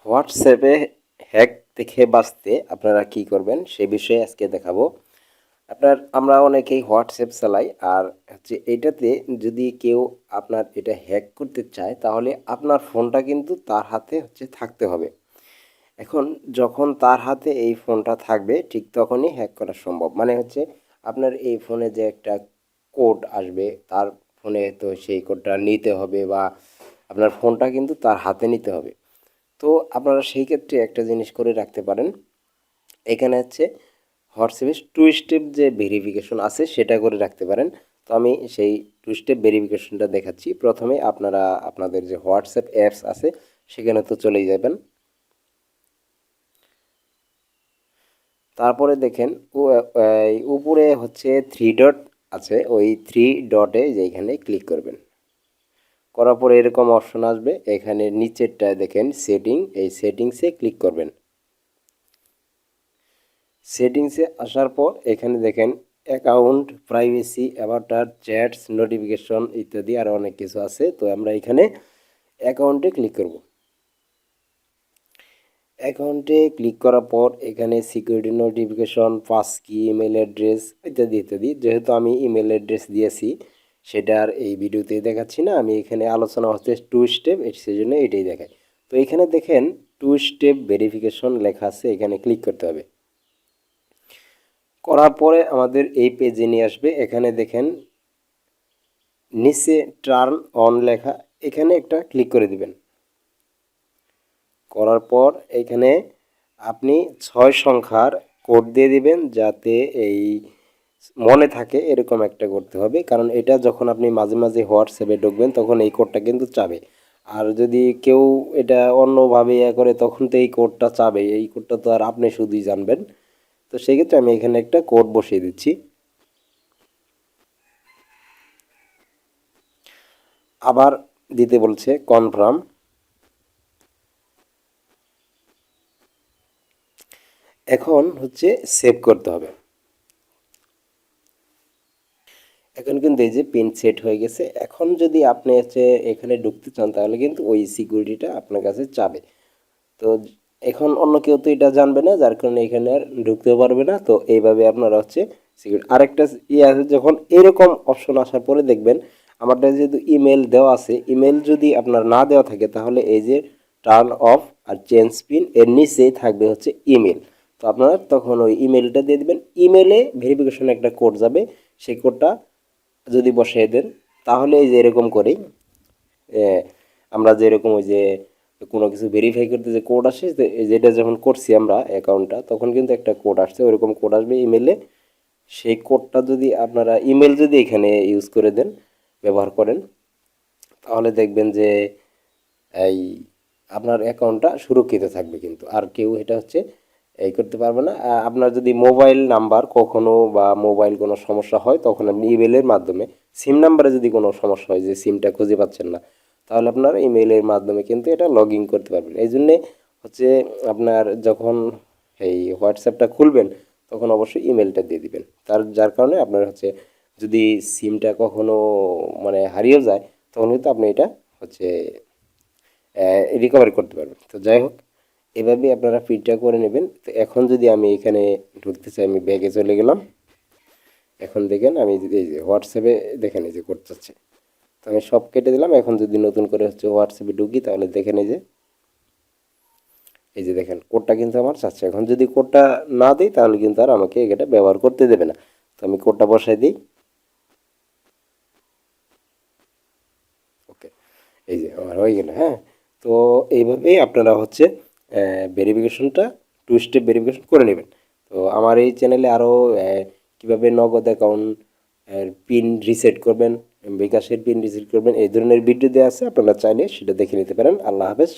হোয়াটসঅ্যাপে হ্যাক থেকে বাঁচতে আপনারা কি করবেন সে বিষয়ে আজকে দেখাবো। আমরা অনেকেই হোয়াটসঅ্যাপ চালাই, আর হচ্ছে এইটাতে যদি কেউ আপনার এটা হ্যাক করতে চায় তাহলে আপনার ফোনটা কিন্তু তার হাতে হচ্ছে থাকতে হবে। এখন যখন তার হাতে এই ফোনটা থাকবে ঠিক তখনই হ্যাক করা সম্ভব। মানে হচ্ছে আপনার এই ফোনে যে একটা কোড আসবে, তার ফোনে তো সেই কোডটা নিতে হবে, বা আপনার ফোনটা কিন্তু তার হাতে নিতে হবে। তো আপনারা সেই ক্ষেত্রে একটা জিনিস করে রাখতে পারেন। এখানে হচ্ছে হোয়াটসঅ্যাপে টু স্টেপ যে ভেরিফিকেশন আছে সেটা করে রাখতে পারেন। তো আমি সেই টু স্টেপ ভেরিফিকেশনটা দেখাচ্ছি। প্রথমে আপনারা আপনাদের যে হোয়াটসঅ্যাপ অ্যাপস আছে সেখানে তো চলেই যাবেন। তারপরে দেখেন এই উপরে হচ্ছে থ্রি ডট আছে, ওই থ্রি ডটে যেখানে ক্লিক করবেন। করার পরে এরকম অপশন আসবে, এখানে নিচেরটায় দেখেন সেটিং, এই সেটিংসে ক্লিক করবেন। সেটিংসে আসার পর এখানে দেখেন account, privacy, Avatar, chats, notification ইত্যাদি আরও অনেক কিছু আছে। তো আমরা এখানে অ্যাকাউন্টে ক্লিক করব। অ্যাকাউন্টে ক্লিক করার পর এখানে সিকিউরিটি, নোটিফিকেশন, পাস কি, ইমেল অ্যাড্রেস ইত্যাদি ইত্যাদি। যেহেতু আমি ইমেল অ্যাড্রেস দিয়েছি সেটা আর এই ভিডিওতে দেখাচ্ছি না, আমি এখানে আলোচনা হচ্ছে টু স্টেপ, সেই জন্য এটাই দেখাই। তো এখানে দেখেন টু স্টেপ ভেরিফিকেশন লেখা আছে, এখানে ক্লিক করতে হবে। করার পরে আমাদের এই পেজে নিয়ে আসবে। এখানে দেখেন নিচে টার্ন অন লেখা, এখানে একটা ক্লিক করে দিবেন। করার পর এখানে আপনি 6 সংখ্যার কোড দিয়ে দিবেন, যাতে এই মনে থাকে এরকম একটা করতে হবে। কারণ এটা যখন আপনি মাঝে মাঝে হোয়াটসঅ্যাপে ঢুকবেন তখন এই কোডটা কিন্তু চাবে। আর যদি কেউ এটা অন্যভাবে করে তখন তো এই কোডটা চাবে, এই কোডটা তো আর আপনি শুধুই জানবেন। তো সেই ক্ষেত্রে আমি এখানে একটা কোড বসিয়ে দিচ্ছি। আবার দিতে বলছে কনফার্ম। এখন হচ্ছে সেভ করতে হবে। এখন কিন্তু এই যে পিন সেট হয়ে গেছে। এখন যদি আপনি হচ্ছে এখানে ঢুকতে চান তাহলে কিন্তু ওই সিকিউরিটিটা আপনার কাছে চাবে। তো এখন অন্য কেউ তো এটা জানবে না, যার কারণে এখানে আর ঢুকতেও পারবে না। তো এইভাবে আপনারা হচ্ছে সিকিউরিটি আরেকটা ইয়ে আছে, যখন এরকম অপশন আসার পরে দেখবেন আমারটা যেহেতু ইমেল দেওয়া আছে, ইমেল যদি আপনার না দেওয়া থাকে তাহলে এই যে টার্ন অফ আর চেঞ্জ পিন এর নিচেই থাকবে হচ্ছে ইমেল। তো আপনারা তখন ওই ইমেলটা দিয়ে দেবেন। ইমেলে ভেরিফিকেশন একটা কোড যাবে, সেই কোডটা যদি বসিয়ে দেন তাহলে এই যে এরকম করেই আমরা যেরকম ওই যে কোনো কিছু ভেরিফাই করতে যে কোড আসে, যেটা যখন করছি আমরা অ্যাকাউন্টটা তখন কিন্তু একটা কোড আসছে, ওইরকম কোড আসবে ইমেলে। সেই কোডটা যদি আপনারা ইমেল যদি এখানে ইউজ করে দেন, ব্যবহার করেন, তাহলে দেখবেন যে এই আপনার অ্যাকাউন্টটা সুরক্ষিত থাকবে, কিন্তু আর কেউ এটা হচ্ছে এই করতে পারবে না। আপনার যদি মোবাইল নাম্বার কখনো বা মোবাইল কোনো সমস্যা হয় তখন আপনি ইমেলের মাধ্যমে, সিম নাম্বারে যদি কোনো সমস্যা হয় যে সিমটা খুঁজে পাচ্ছেন না, তাহলে আপনার ইমেলের মাধ্যমে কিন্তু এটা লগ ইন করতে পারবেন। এই জন্যে হচ্ছে আপনার যখন এই হোয়াটসঅ্যাপটা খুলবেন তখন অবশ্যই ইমেলটা দিয়ে দিবেন। যার কারণে আপনার হচ্ছে যদি সিমটা কখনো মানে হারিয়েও যায় তখন কিন্তু আপনি এটা হচ্ছে রিকভারি করতে পারবেন। তো যাই হোক, এভাবেই আপনারা ফিডটা করে নেবেন। তো এখন যদি আমি এখানে ঢুকতে চাই, আমি ব্যাগে চলে গেলাম। এখন দেখেন আমি যদি এই যে হোয়াটসঅ্যাপে দেখেন এই যে কোড চাচ্ছে, তো আমি সব কেটে দিলাম। এখন যদি নতুন করে হচ্ছে হোয়াটসঅ্যাপে ঢুকি তাহলে দেখেন এই যে দেখেন কোডটা কিন্তু আমার চাচ্ছে। এখন যদি কোডটা না দিই তাহলে কিন্তু আর আমাকে এটা ব্যবহার করতে দেবে না। তো আমি কোডটা বসাই দিই। ওকে, এই যে আমার হয়ে গেল। হ্যাঁ, তো এইভাবেই আপনারা হচ্ছে ভেরিফিকেশনটা টু স্টেপ ভেরিফিকেশন করে নেবেন। তো আমার এই চ্যানেলে আরও কীভাবে নগদ অ্যাকাউন্ট পিন রিসেট করবেন, বিকাশের পিন রিসেট করবেন, এই ধরনের ভিডিও দেওয়া আছে, আপনারা চাইলে সেটা দেখে নিতে পারেন। আল্লাহ হাফেজ।